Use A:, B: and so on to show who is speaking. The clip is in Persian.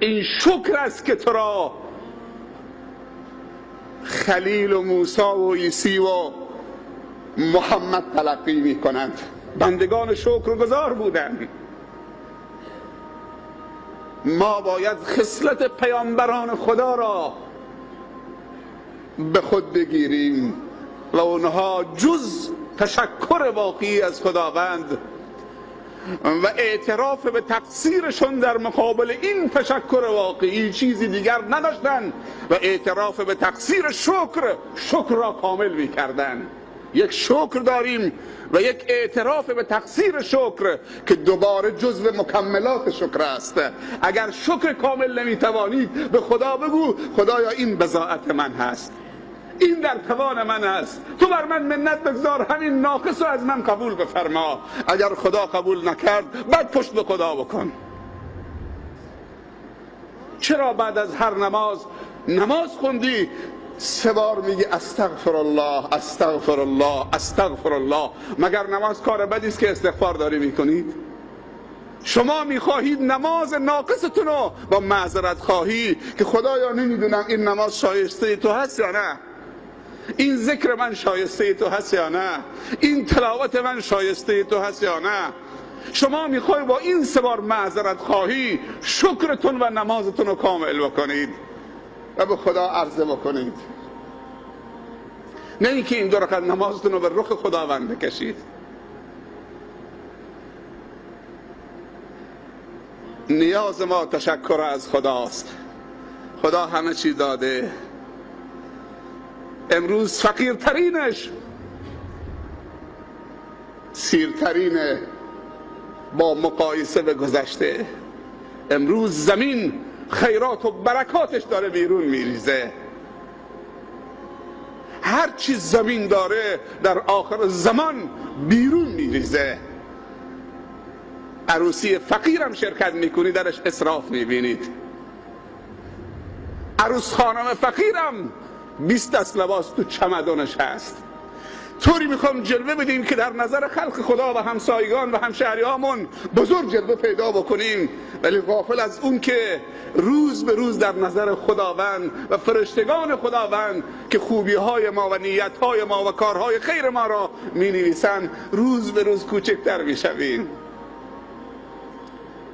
A: این شکر است که تو را خلیل و موسی و عیسی و محمد تلقی می کنند. بندگان شکرگزار بودند. ما باید خصلت پیامبران خدا را به خود بگیریم و اونها جز تشکر واقعی از خداوند و اعتراف به تقصیرشون در مقابل این تشکر واقعی چیزی دیگر نداشتن و اعتراف به تقصیر شکر را کامل می‌کردند. یک شکر داریم و یک اعتراف به تقصیر شکر که دوباره جزو مکملات شکر است. اگر شکر کامل نمیتوانید به خدا بگو خدایا این بضاعت من هست، این در توان من است، تو بر من منت بگذار، همین ناقص رو از من قبول بفرما. اگر خدا قبول نکرد بعد پشت به خدا بکن. چرا بعد از هر نماز خوندی 3 بار میگی استغفر الله استغفر الله استغفر الله؟ مگر نماز کار بدی است که استغفار داری میکنید؟ شما میخواهید نماز ناقصتون رو با معذرت خواهی که خدایا نمیدونم این نماز شایسته تو هست یا نه، این ذکر من شایسته تو هست یا نه، این تلاوت من شایسته تو هست یا نه. شما میخواهید با این 3 بار معذرت خواهی شکرتون و نمازتون رو کامل بکنید و به خدا عرضه بکنید، نه اینکه این 2 رکعت نمازتون رو به رخ خداوند بکشید. نیاز ما تشکر از خداست. خدا همه چی داده. امروز فقیرترینش سیرترینه با مقایسه به گذشته. امروز زمین خیرات و برکاتش داره بیرون میریزه. هر چی زمین داره در آخر زمان بیرون میریزه. عروسی فقیرم شرکت میکنی درش اسراف میبینید. عروس خانم فقیرم 20 دست لباس تو چمدانش هست. طوری میخوام جلوه بدیم که در نظر خلق خدا و همسایگان و همشهریامون بزرگ جلوه پیدا بکنیم، ولی غافل از اون که روز به روز در نظر خداوند و فرشتگان خداوند که خوبی‌های ما و نیت‌های ما و کارهای خیر ما را می‌نویسند روز به روز کوچکتر می‌شویم.